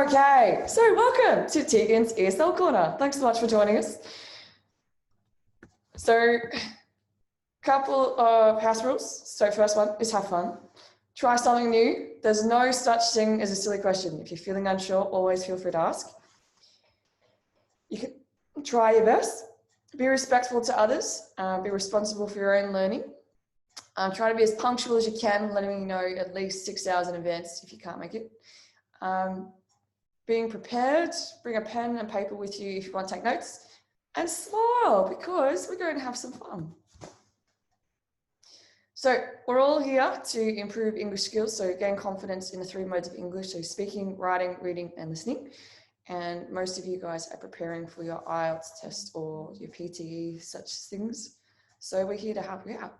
Okay, so welcome to Tegan's ESL Corner. Thanks so much for joining us. So, couple of house rules. So first one is have fun. Try something new. There's no such thing as a silly question. If you're feeling unsure, always feel free to ask. You can try your best. Be respectful to others. Be responsible for your own learning. Try to be as punctual as you can, letting me know at least 6 hours in advance if you can't make it. Being prepared, bring a pen and paper with you if you want to take notes, and smile because we're going to have some fun. So we're all here to improve English skills, so gain confidence in the 3 modes of English, so speaking, writing, reading, and listening. And most of you guys are preparing for your IELTS test or your PTE, such things. So we're here to help you out.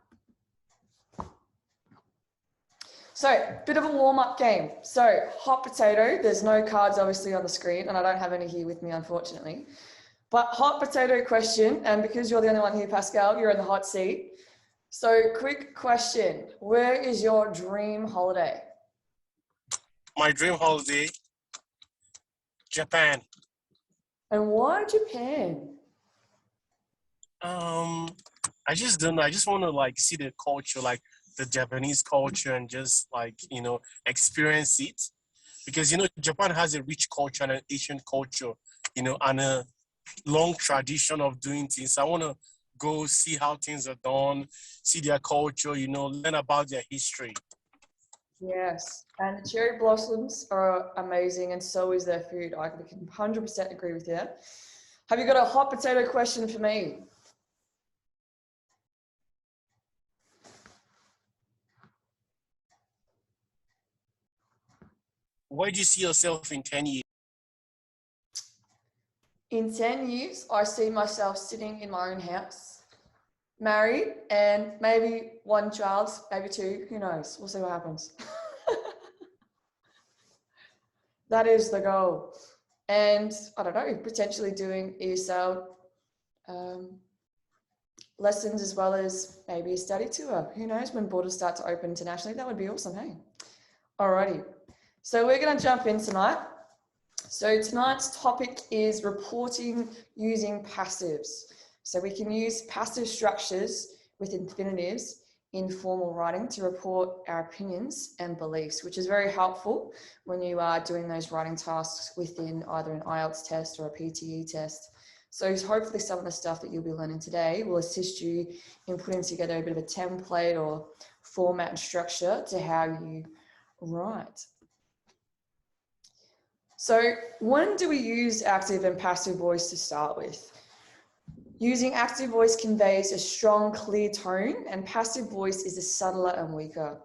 So, bit of a warm-up game. So, hot potato, there's no cards obviously on the screen, and I don't have any here with me, unfortunately. But hot potato question, and because you're the only one here, Pascal, you're in the hot seat. So, quick question. Where is your dream holiday? My dream holiday, Japan. And why Japan? I just don't know. I just want to like see the culture, like the Japanese culture, and just like, you know, experience it. Because, you know, Japan has a rich culture and an Asian culture, you know, and a long tradition of doing things. I want to go see how things are done, see their culture, you know, learn about their history. Yes, and the cherry blossoms are amazing, and so is their food. I can 100% agree with you. Have you got a hot potato question for me? Where do you see yourself in 10 years? In 10 years, I see myself sitting in my own house, married, and maybe 1 child, maybe 2, who knows? We'll see what happens. That is the goal. And I don't know, potentially doing ESL lessons as well as maybe a study tour. Who knows, when borders start to open internationally, that would be awesome, hey? Alrighty, so we're gonna jump in tonight. So tonight's topic is reporting using passives. So we can use passive structures with infinitives in formal writing to report our opinions and beliefs, which is very helpful when you are doing those writing tasks within either an IELTS test or a PTE test. So hopefully some of the stuff that you'll be learning today will assist you in putting together a bit of a template or format and structure to how you write. So when do we use active and passive voice to start with? Using active voice conveys a strong, clear tone, and passive voice is a subtler and weaker.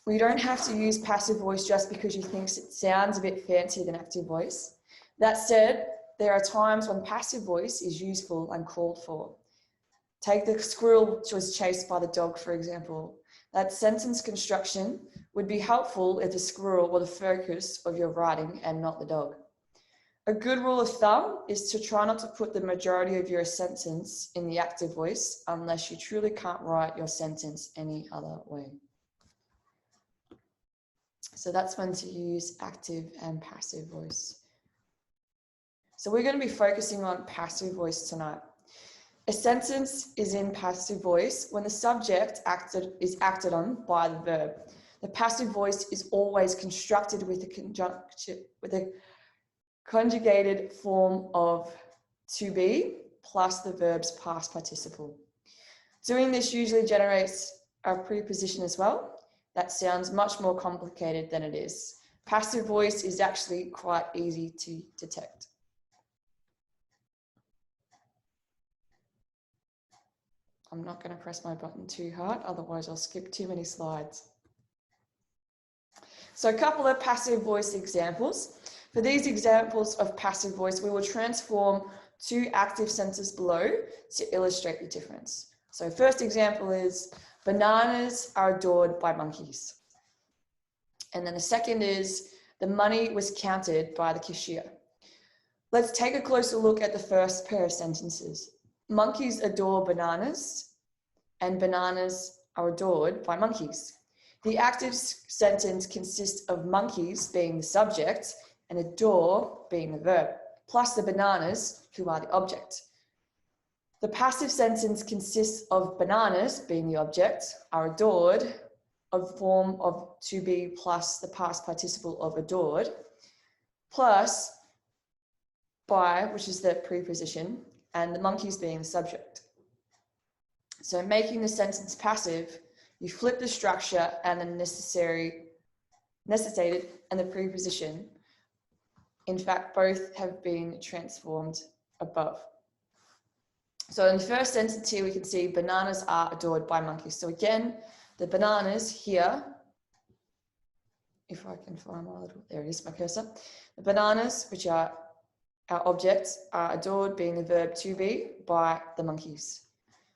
We don't have to use passive voice just because you think it sounds a bit fancier than active voice. That said, there are times when passive voice is useful and called for. Take the squirrel which was chased by the dog, for example. That sentence construction would be helpful if the squirrel were the focus of your writing and not the dog. A good rule of thumb is to try not to put the majority of your sentence in the active voice unless you truly can't write your sentence any other way. So that's when to use active and passive voice. So we're going to be focusing on passive voice tonight. A sentence is in passive voice when the subject is acted on by the verb. The passive voice is always constructed with a conjugated form of to be plus the verb's past participle. Doing this usually generates a preposition as well. That sounds much more complicated than it is. Passive voice is actually quite easy to detect. I'm not going to press my button too hard, otherwise I'll skip too many slides. So a couple of passive voice examples. For these examples of passive voice, we will transform 2 active sentences below to illustrate the difference. So first example is, bananas are adored by monkeys. And then the second is, the money was counted by the cashier. Let's take a closer look at the first pair of sentences. Monkeys adore bananas, and bananas are adored by monkeys. The active sentence consists of monkeys being the subject and adore being the verb, plus the bananas, who are the object. The passive sentence consists of bananas being the object, are adored, of form of to be plus the past participle of adored, plus by, which is the preposition, and the monkeys being the subject. So making the sentence passive, you flip the structure and the necessitated and the preposition. In fact, both have been transformed above. So in the first sentence here, we can see bananas are adored by monkeys. So again, the bananas here, if I can find my little, there it is, my cursor. The bananas, which are our objects, are adored, being the verb to be, by the monkeys.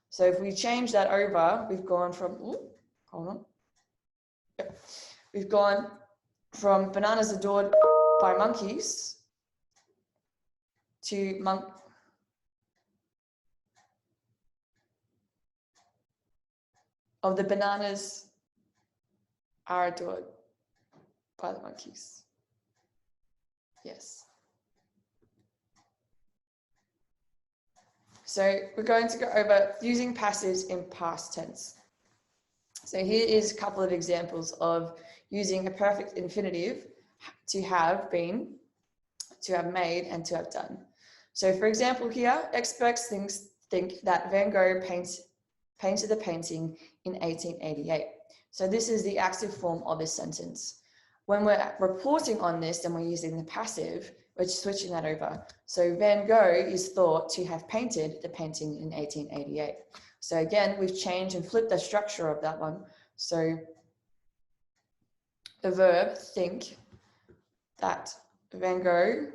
So if we change that over, we've gone from, hold on. Yep. We've gone from bananas adored by monkeys to the bananas are adored by the monkeys. Yes. So we're going to go over using passives in past tense. So here is a couple of examples of using a perfect infinitive to have been, to have made, and to have done. So for example here, experts think that Van Gogh painted the painting in 1888. So this is the active form of this sentence. When we're reporting on this and we're using the passive, we're switching that over. So Van Gogh is thought to have painted the painting in 1888. So again, we've changed and flipped the structure of that one. So the verb think that Van Gogh,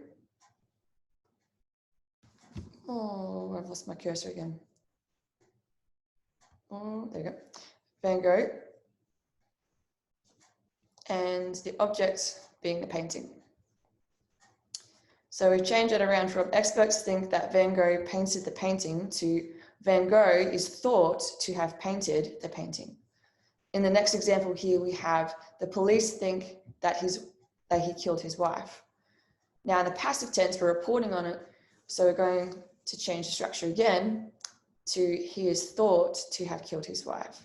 oh, I've lost my cursor again. Oh, there you go. Van Gogh, and the object being the painting. So we've changed it around from experts think that Van Gogh painted the painting to Van Gogh is thought to have painted the painting. In the next example here, we have the police think that he killed his wife. Now in the passive tense, we're reporting on it. So we're going to change the structure again to he is thought to have killed his wife.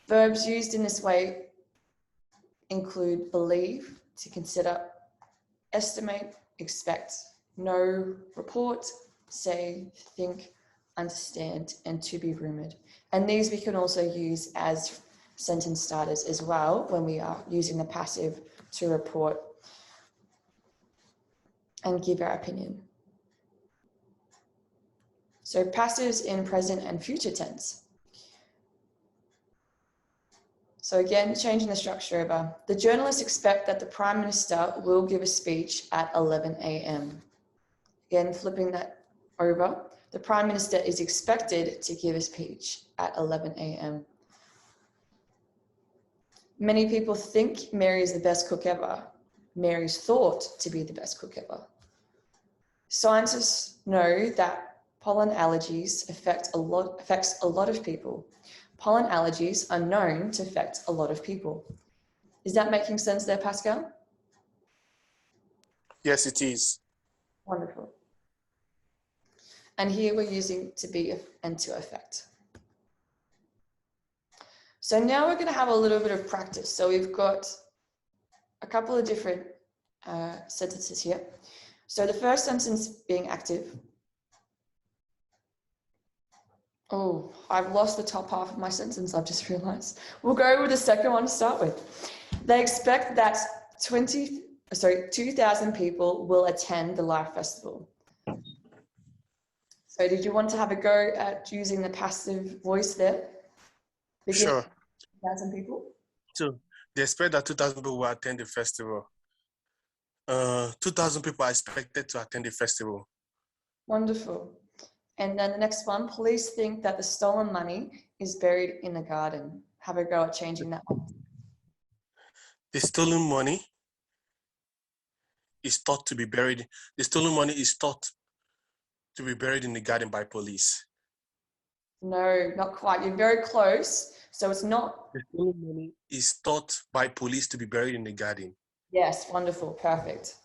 Verbs used in this way include believe, to consider, estimate, expect, know, report, say, think, understand, and to be rumored. And these we can also use as sentence starters as well when we are using the passive to report and give our opinion. So passives in present and future tense. So again, changing the structure over. The journalists expect that the Prime Minister will give a speech at 11 a.m. Again, flipping that over. The Prime Minister is expected to give a speech at 11 a.m. Many people think Mary is the best cook ever. Mary is thought to be the best cook ever. Scientists know that pollen allergies affects a lot of people. Pollen allergies are known to affect a lot of people. Is that making sense there, Pascal? Yes, it is. Wonderful. And here we're using to be and to affect. So now we're going to have a little bit of practice. So we've got a couple of different sentences here. So the first sentence being active. Oh, I've lost the top half of my sentence, I've just realized. We'll go with the second one to start with. They expect that 2,000 people will attend the Life Festival. So did you want to have a go at using the passive voice there? Sure. 2,000 people? So they expect that 2,000 people will attend the festival. 2,000 people are expected to attend the festival. Wonderful. And then the next one, police think that the stolen money is buried in the garden. Have a go at changing that one. The stolen money is thought to be buried. The stolen money is thought to be buried in the garden by police. No, not quite. You're very close. So it's not. The stolen money is thought by police to be buried in the garden. Yes, wonderful, perfect.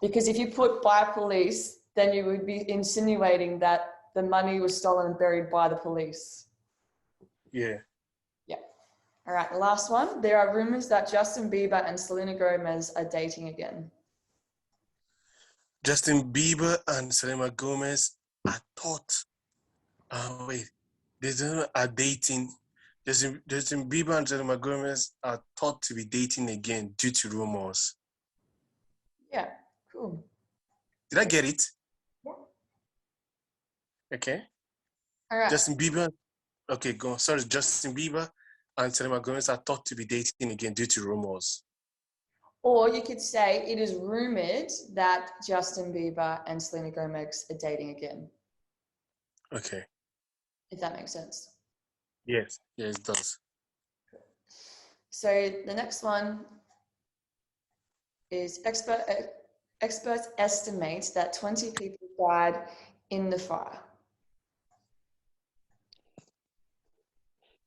Because if you put by police, then you would be insinuating that the money was stolen and buried by the police. Yeah. Yeah. All right, the last one. There are rumors that Justin Bieber and Selena Gomez are dating again. Justin Bieber and Selena Gomez are thought. Wait, they are dating. Justin Bieber and Selena Gomez are thought to be dating again due to rumors. Yeah, cool. Did I get it? Yeah. Okay. All right. Justin Bieber. Okay, go on. Sorry, Justin Bieber and Selena Gomez are thought to be dating again due to rumors. Or you could say it is rumored that Justin Bieber and Selena Gomez are dating again. Okay. If that makes sense. Yes. Yes, it does. So the next one is experts estimate that 20 people died in the fire.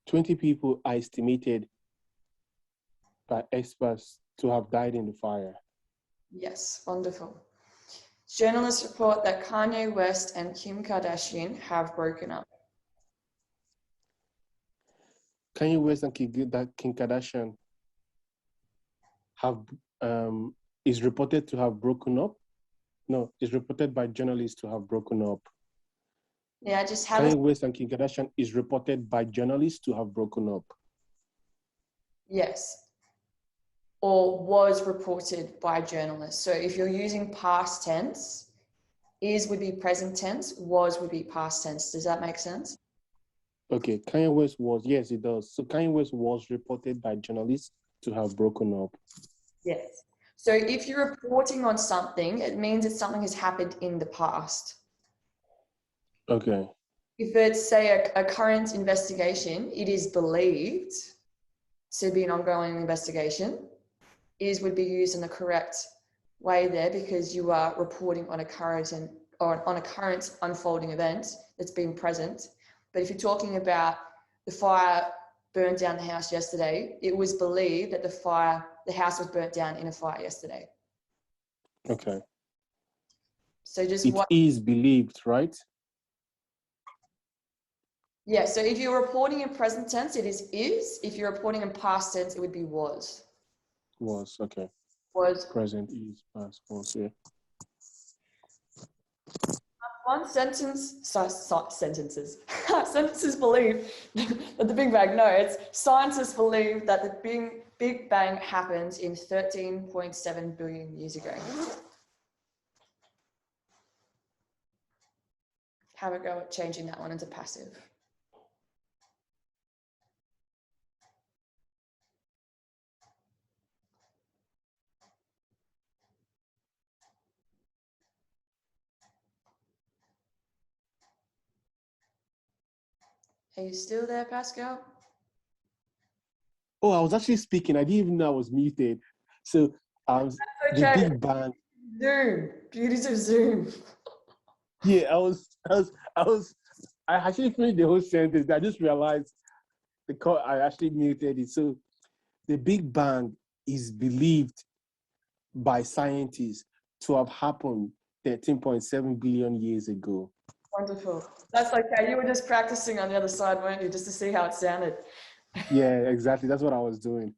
20 people are estimated by experts to have died in the fire. Yes, wonderful. Journalists report that Kanye West and Kim Kardashian have broken up. Kanye West and Kim Kardashian have is reported to have broken up. No, is reported by journalists to have broken up. Yeah, just have Kanye West and Kim Kardashian is reported by journalists to have broken up. Yes. Or was reported by journalists. So if you're using past tense, is would be present tense, was would be past tense. Does that make sense? Okay, Kanye West was, yes, it does. So Kanye West was reported by journalists to have broken up. Yes. So if you're reporting on something, it means that something has happened in the past. Okay. If it's, say, a current investigation, it is believed to be an ongoing investigation, is would be used in the correct way there because you are reporting on a current unfolding event that's been present. But if you're talking about the fire burned down the house yesterday, it was believed that the house was burnt down in a fire yesterday. Okay. So just it is believed, right? Yeah, so if you're reporting in present tense, it is. If you're reporting in past tense, it would be was. Was, okay. Was. Present is, past, was, yeah. One sentence, sentences. Sentences believe that the Big Bang, no, it's scientists believe that the Big Bang happened in 13.7 billion years ago. Have a go at changing that one into passive. Are you still there, Pascal? Oh, I was actually speaking. I didn't even know I was muted. So Okay. the Big Bang. Zoom. Beauties of Zoom. Yeah, I actually finished the whole sentence. I just realized I actually muted it. So the Big Bang is believed by scientists to have happened 13.7 billion years ago. Wonderful. That's okay. You were just practicing on the other side, weren't you? Just to see how it sounded. Yeah, exactly. That's what I was doing.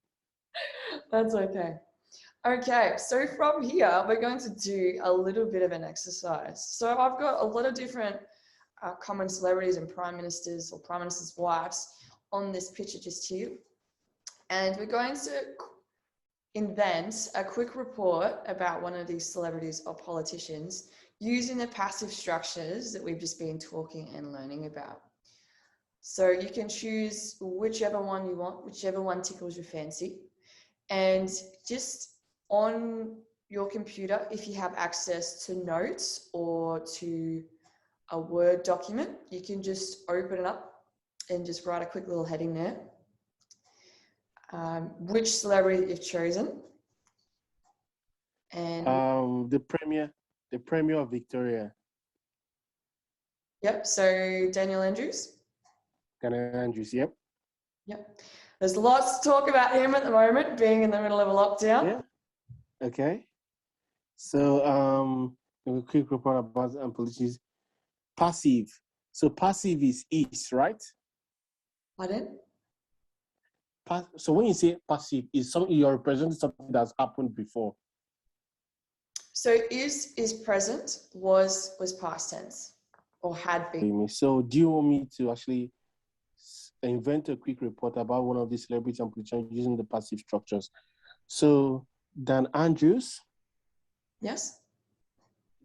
That's okay. Okay, so from here, we're going to do a little bit of an exercise. So I've got a lot of different common celebrities and prime ministers or prime ministers' wives on this picture just here. And we're going to invent a quick report about one of these celebrities or politicians using the passive structures that we've just been talking and learning about. So you can choose whichever one you want, whichever one tickles your fancy. And just on your computer, if you have access to notes or to a Word document, you can just open it up and just write a quick little heading there. Which celebrity you've chosen. And the premier of Victoria. Yep. So Daniel Andrews. Daniel Andrews, yep. Yep. There's lots to talk about him at the moment, being in the middle of a lockdown. Yeah. Okay. So a quick report about politics. Passive. So passive is right? Pardon? So when you say passive, is something you're representing something that's happened before. So is present, was past tense, or had been. So do you want me to actually invent a quick report about one of these celebrities and politicians using the passive structures? So Dan Andrews. Yes.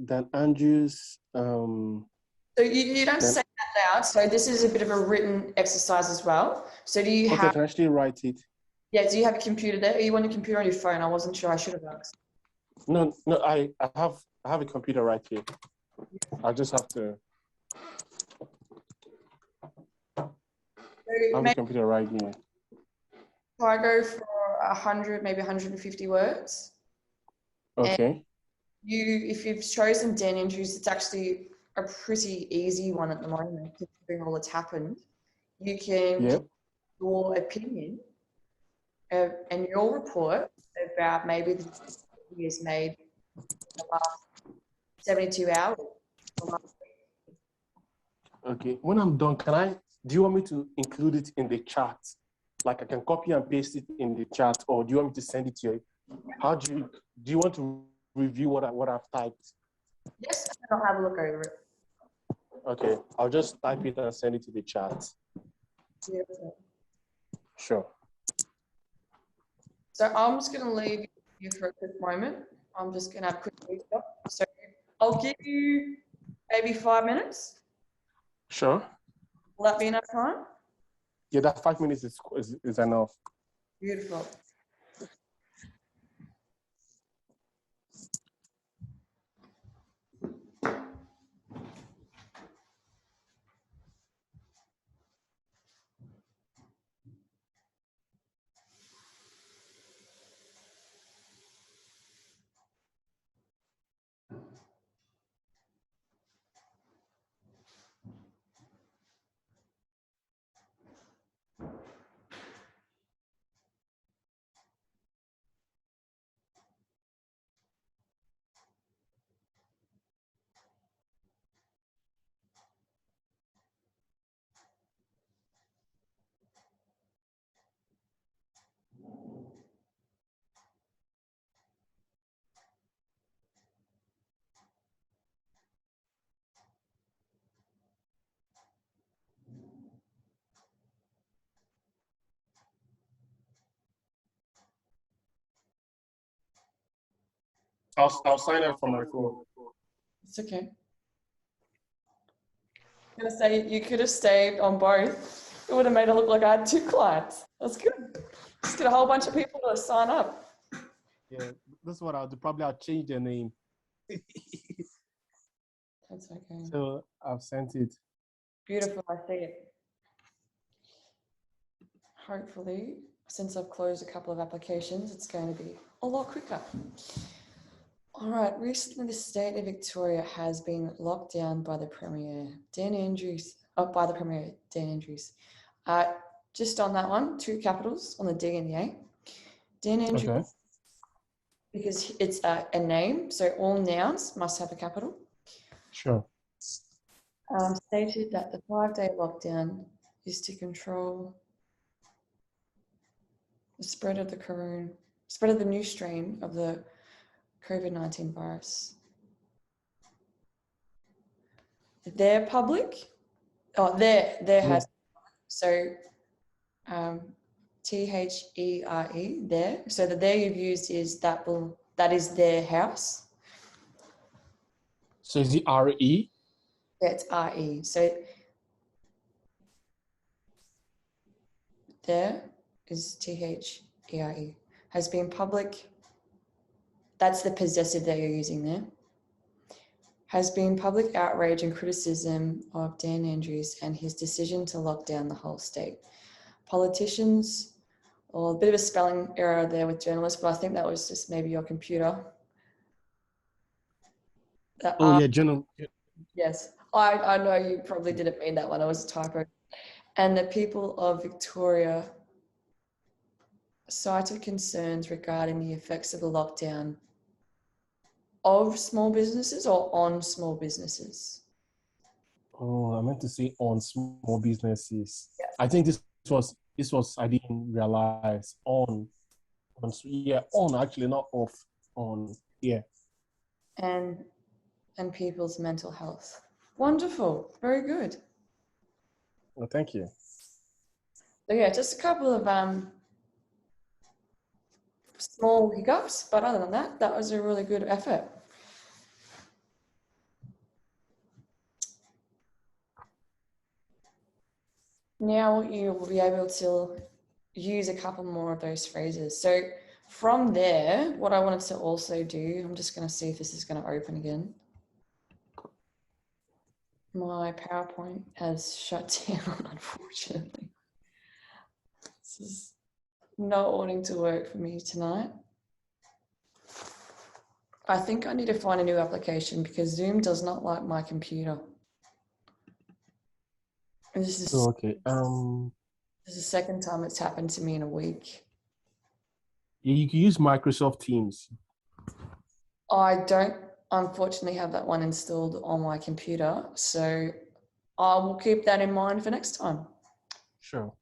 Dan Andrews. So you don't say that loud. So this is a bit of a written exercise as well. So do you Okay, have? I can actually write it. Yeah. Do you have a computer there? Or you want a computer on your phone? I wasn't sure. I should have asked. No, I have a computer right here. I just have to. I have a computer right here. So I go for 100, maybe 150 words. Okay. If you've chosen Dan Andrews, it's actually a pretty easy one at the moment, considering all that's happened. You can give your opinion and your report about maybe the he has made in the last 72 hours. Okay. When I'm done, do you want me to include it in the chat? Like I can copy and paste it in the chat, or do you want me to send it to you? Do you want to review what I've typed? Yes, and I'll have a look over it. Okay, I'll just type it and send it to the chat. Beautiful. Sure. So I'm just going to leave you for a quick moment. I'm just going to have a quick stop. So I'll give you maybe 5 minutes. Sure. Will that be enough time? Yeah, that 5 minutes is enough. Beautiful. I'll sign up for my phone. It's okay. I'm going to say you could have stayed on both. It would have made it look like I had 2 clients. That's good. Just get a whole bunch of people to sign up. Yeah, that's what I'll do. Probably I'll change their name. That's okay. So I've sent it. Beautiful, I see it. Hopefully, since I've closed a couple of applications, it's going to be a lot quicker. All right, recently the state of Victoria has been locked down by the Premier, Dan Andrews. Just on that one, 2 capitals on the D and the A. Dan Andrews, Okay. because it's a name, so all nouns must have a capital. Sure. Stated that the 5-day lockdown is to control the spread of the new strain of the COVID-19 virus. Their public, has, so THERE, there. So the there you've used is that is their house. So is it RE? Yeah, it's RE. So there is THERE. Has been public. That's the possessive that you're using there. Has been public outrage and criticism of Dan Andrews and his decision to lock down the whole state. Politicians, or a bit of a spelling error there with journalists, but I think that was just maybe your computer. Yeah, journal. Yes. I know you probably didn't mean that one. It was a typo. And the people of Victoria cited concerns regarding the effects of the lockdown of small businesses or on small businesses. Oh, I meant to say on small businesses. Yeah. I think this was I didn't realize on actually, not off, on, yeah. And people's mental health. Wonderful, very good. Well, thank you. So yeah, just a couple of small hiccups, but other than that, that was a really good effort. Now you will be able to use a couple more of those phrases. So from there, what I wanted to also do, I'm just going to see if this is going to open again. My PowerPoint has shut down, unfortunately. This is not wanting to work for me tonight. I think I need to find a new application because Zoom does not like my computer. And this is okay. This is the second time it's happened to me in a week. You can use Microsoft Teams. I don't unfortunately have that one installed on my computer, so I will keep that in mind for next time. Sure.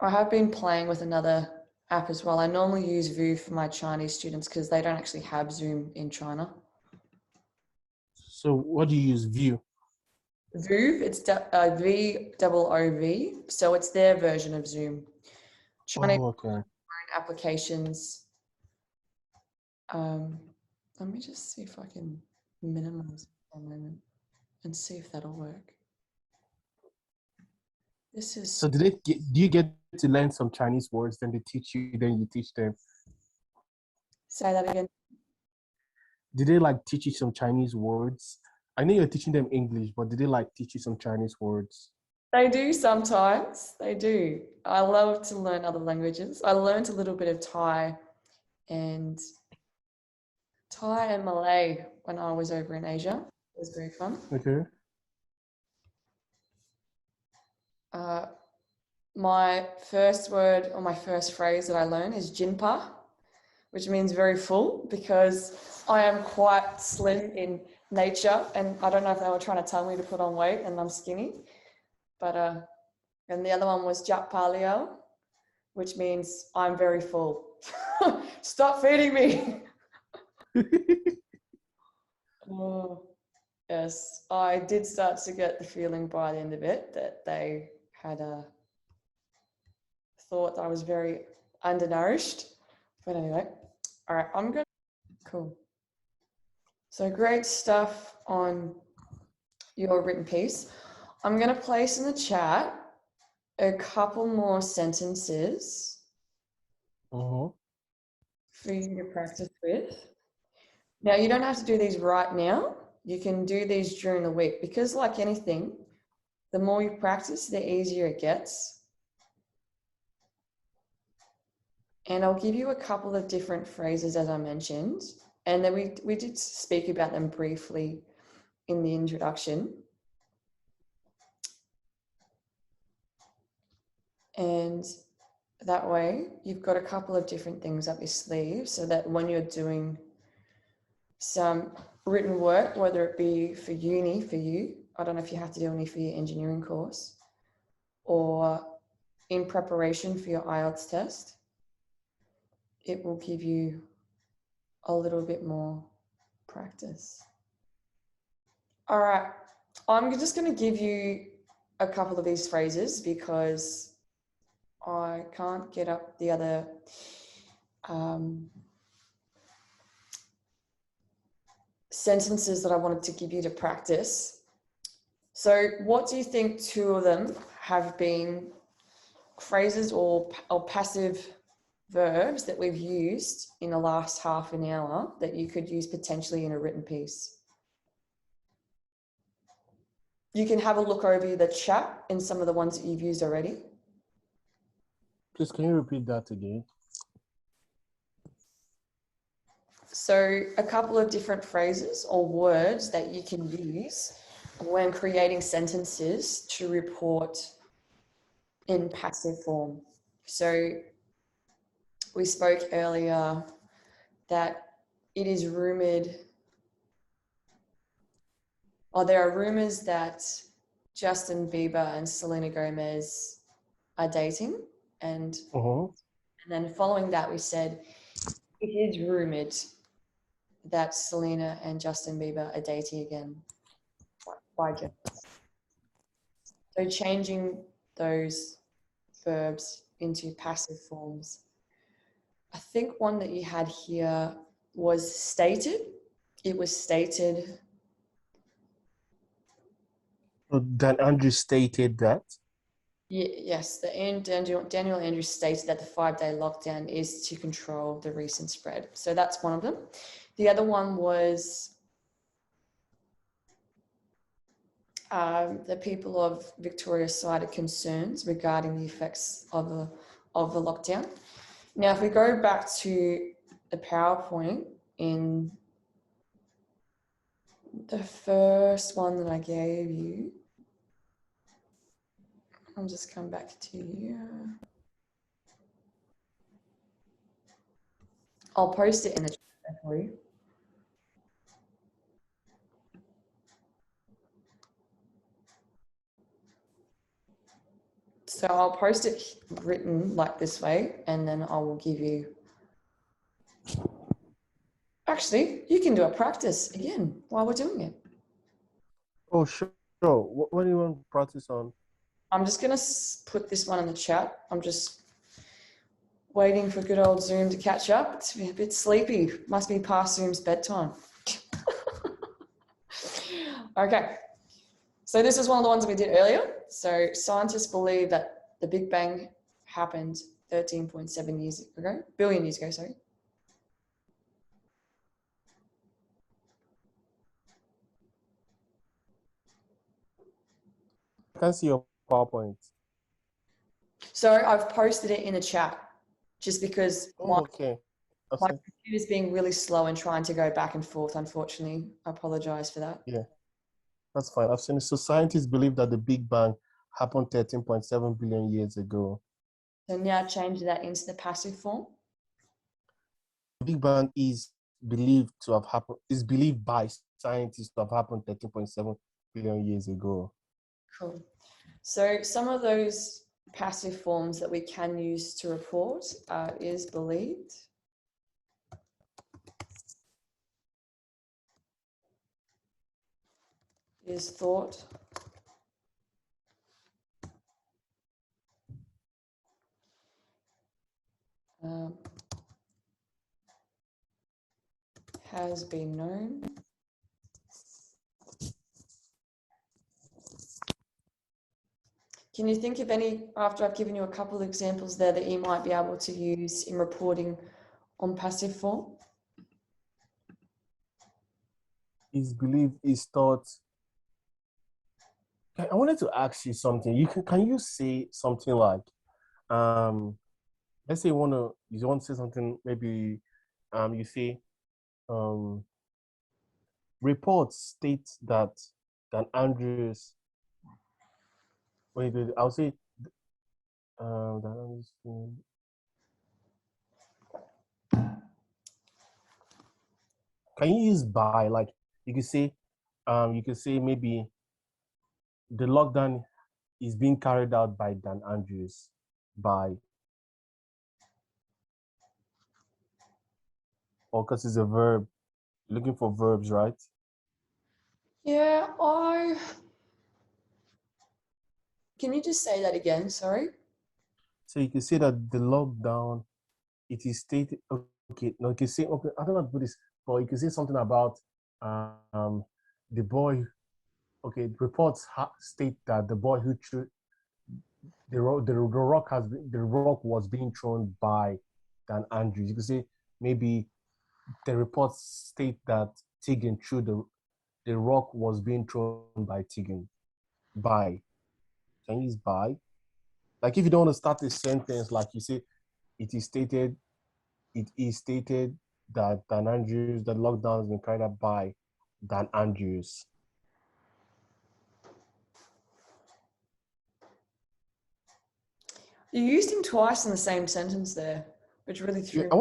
I have been playing with another app as well. I normally use View for my Chinese students because they don't actually have Zoom in China. So what do you use, View? View, it's VOOV, so it's their version of Zoom. Chinese applications. Let me just see if I can minimize it for a moment and see if that'll work. This is. So do you get to learn some Chinese words, then they teach you, then you teach them? Say that again. Did they like teach you some Chinese words? I know you're teaching them English, but did they like teach you some Chinese words? They do sometimes. They do. I love to learn other languages. I learned a little bit of Thai and Malay when I was over in Asia. It was very fun. Okay. My first word or my first phrase that I learned is jinpa, which means very full because I am quite slim in nature, and I don't know if they were trying to tell me to put on weight and I'm skinny, but and the other one was jap palio, which means I'm very full. Stop feeding me. Oh, yes, I did start to get the feeling by the end of it that they had thought I was very undernourished. But anyway, all right, I'm good. Cool. So great stuff on your written piece. I'm going to place in the chat a couple more sentences for you to practice with. Now, you don't have to do these right now. You can do these during the week because, like anything, the more you practice, the easier it gets. And I'll give you a couple of different phrases, as I mentioned. And then we did speak about them briefly in the introduction. And that way, you've got a couple of different things up your sleeve so that when you're doing some written work, whether it be for uni for you, I don't know if you have to do any for your engineering course, or in preparation for your IELTS test, it will give you a little bit more practice. All right, I'm just going to give you a couple of these phrases because I can't get up the other sentences that I wanted to give you to practice. So what do you think two of them have been phrases or passive verbs that we've used in the last half an hour that you could use potentially in a written piece? You can have a look over the chat in some of the ones that you've used already. Please, can you repeat that again? So a couple of different phrases or words that you can use when creating sentences to report in passive form. So we spoke earlier that it is rumored, or there are rumors that Justin Bieber and Selena Gomez are dating. And then following that, we said it is rumored that Selena and Justin Bieber are dating again. By journalists. So changing those verbs into passive forms. I think one that you had here was stated. It was stated. Dan Andrews stated that. Yes, Daniel Andrews stated that the 5-day lockdown is to control the recent spread. So that's one of them. The other one was the people of Victoria cited concerns regarding the effects of the lockdown. Now, if we go back to the PowerPoint in the first one that I gave you, I'll just come back to you. I'll post it in the chat for you. So I'll post it written like this way, and then I will give you. Actually, you can do a practice again while we're doing it. Oh, sure. What do you want to practice on? I'm just going to put this one in the chat. I'm just waiting for good old Zoom to catch up. It's a bit sleepy. Must be past Zoom's bedtime. Okay. So this is one of the ones we did earlier. So scientists believe that the Big Bang happened 13.7 billion years ago, sorry. I can see your PowerPoint. So I've posted it in the chat just because my computer's being really slow and trying to go back and forth, unfortunately. I apologize for that. Yeah, that's fine. I've seen it. So scientists believe that the Big Bang happened 13.7 billion years ago. So now change that into the passive form. The Big Bang is believed by scientists to have happened 13.7 billion years ago. Cool. So some of those passive forms that we can use to report is believed, is thought, has been known, can you think of any, after I've given you a couple of examples there, that you might be able to use in reporting on passive form? Is believed, is thought. I wanted to ask you something. Can you say something like, let's say you want to say something, maybe you say reports state that Dan Andrews, wait, I'll say Dan Andrews. Can you use by, like you could say maybe the lockdown is being carried out by Dan Andrews by, or because it's a verb, looking for verbs, right? Yeah, can you just say that again? Sorry. So you can say that the lockdown, it is stated. Okay, no, you can say, okay, I don't know how to put this, but you can say something about the boy. Okay, reports state that the boy who threw the rock was being thrown by Dan Andrews. You can say maybe the reports state that Tegan threw the rock was being thrown by Tegan. By. Can you use by? Like if you don't want to start a sentence, like you say, it is stated, that Dan Andrews, the lockdown has been carried out by Dan Andrews. You used him twice in the same sentence there, which really Yeah, threw me. I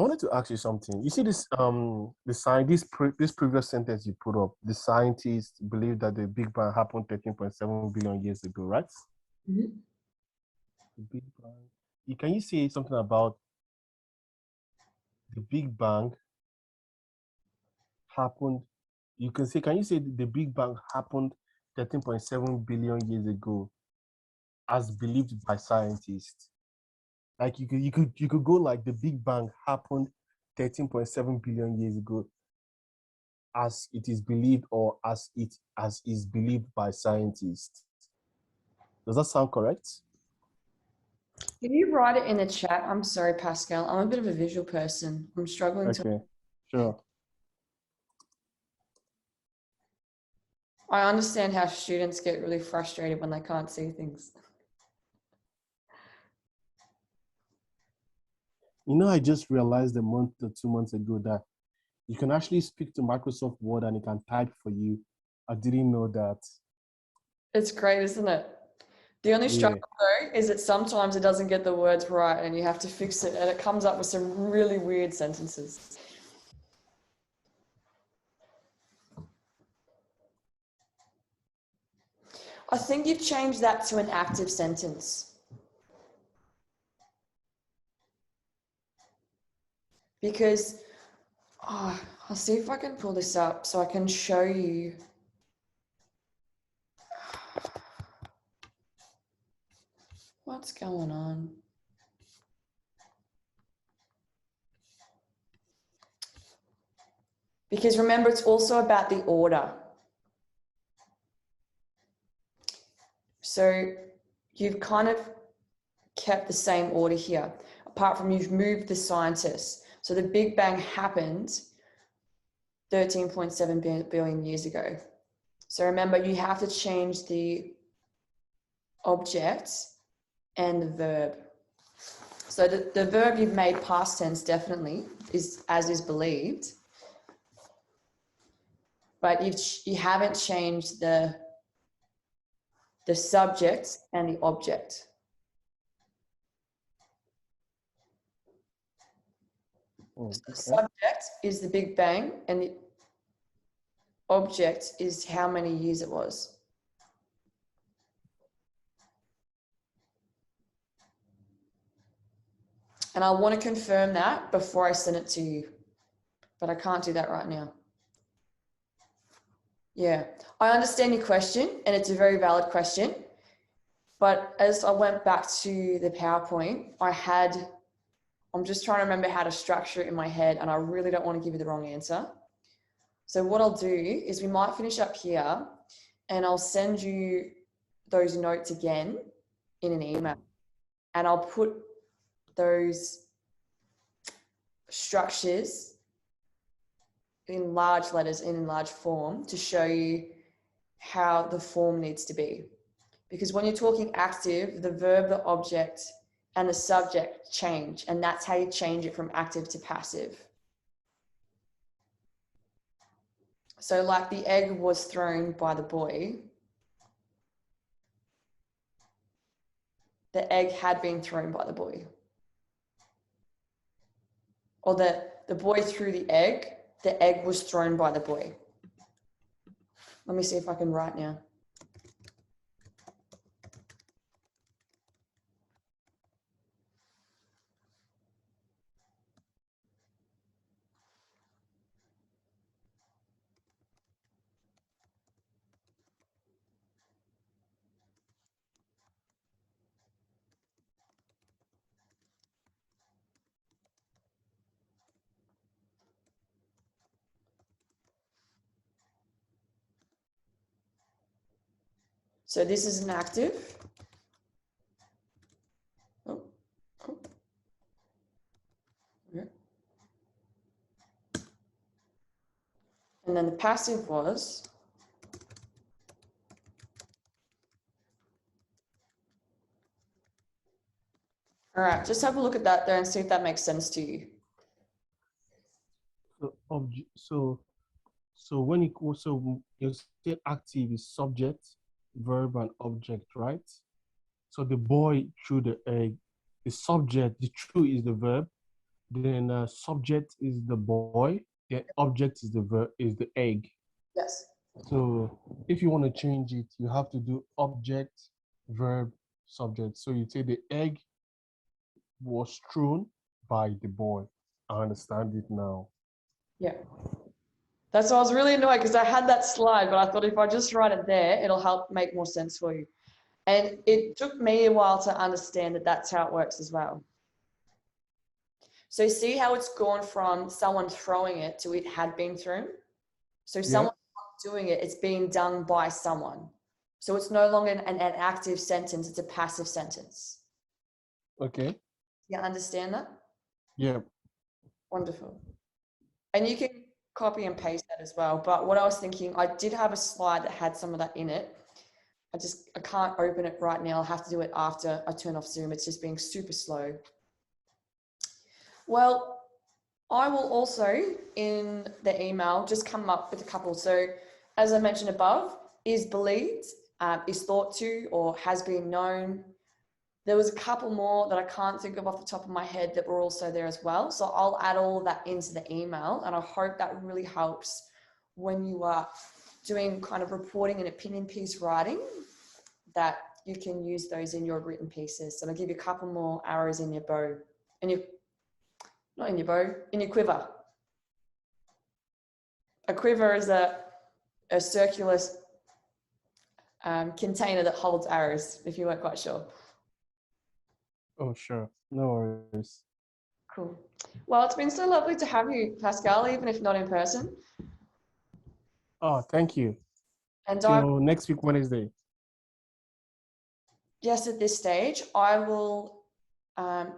wanted to ask you something. You see this this previous sentence you put up. The scientists believe that the Big Bang happened 13.7 billion years ago, right? Mhm. The Big Bang. Can you say something about the Big Bang happened? Can you say the Big Bang happened 13.7 billion years ago as believed by scientists? Like you could go like the Big Bang happened 13.7 billion years ago as it is believed or as is believed by scientists. Does that sound correct? Can you write it in the chat? I'm sorry, Pascal. I'm a bit of a visual person. I'm struggling to. Okay, sure. I understand how students get really frustrated when they can't see things. I just realized a month or 2 months ago that you can actually speak to Microsoft Word and it can type for you. I didn't know that. It's great, isn't it? The only Yeah. struggle though is that sometimes it doesn't get the words right and you have to fix it and it comes up with some really weird sentences. I think you've changed that to an active sentence. Because, I'll see if I can pull this up so I can show you. What's going on? Because remember, it's also about the order. So you've kind of kept the same order here, apart from you've moved the scientists. So the Big Bang happened 13.7 billion years ago. So remember, you have to change the object and the verb. So the verb you've made past tense definitely is as is believed, but you haven't changed the subject and the object. Oh, So the okay. subject is the Big Bang and the object is how many years it was. And I want to confirm that before I send it to you, but I can't do that right now. Yeah, I understand your question and it's a very valid question. But as I went back to the PowerPoint, I'm just trying to remember how to structure it in my head and I really don't want to give you the wrong answer. So what I'll do is we might finish up here and I'll send you those notes again in an email and I'll put those structures in large letters and in large form to show you how the form needs to be. Because when you're talking active, the verb, the object, and the subject change, and that's how you change it from active to passive. So like the egg was thrown by the boy, the egg had been thrown by the boy. Or the boy threw the egg was thrown by the boy. Let me see if I can write now. So this is an active. Oh, oh. Okay. And then the passive was, all right, just have a look at that there and see if that makes sense to you. object. So when you also you say active is subject, verb, and object, right? So the boy threw the egg. The subject, the threw is the verb. Then subject is the boy. The object is the verb, is the egg. Yes. So if you want to change it, you have to do object, verb, subject. So you say the egg was thrown by the boy. I understand it now. Yeah. That's why I was really annoyed because I had that slide, but I thought if I just write it there, it'll help make more sense for you. And it took me a while to understand that that's how it works as well. So see how it's gone from someone throwing it to it had been thrown? So someone doing it, it's being done by someone. So it's no longer an active sentence, it's a passive sentence. Okay. You understand that? Yeah. Wonderful. And you can copy and paste that as well. But what I was thinking, I did have a slide that had some of that in it. I can't open it right now. I'll have to do it after I turn off Zoom. It's just being super slow. Well, I will also, in the email, just come up with a couple. So as I mentioned above, is believed, is thought to, or has been known. There was a couple more that I can't think of off the top of my head that were also there as well. So I'll add all of that into the email, and I hope that really helps when you are doing kind of reporting and opinion piece writing, that you can use those in your written pieces. And I'll give you a couple more arrows in your bow, not in your bow, in your quiver. A quiver is a circular container that holds arrows, if you weren't quite sure. Oh, sure. No worries. Cool. Well, it's been so lovely to have you, Pascal, even if not in person. Oh, thank you. And Till next week, Wednesday. yes, at this stage, I will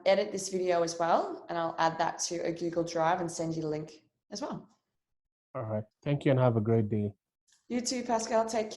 edit this video as well, and I'll add that to a Google Drive and send you the link as well. All right. Thank you and have a great day. You too, Pascal. Take care.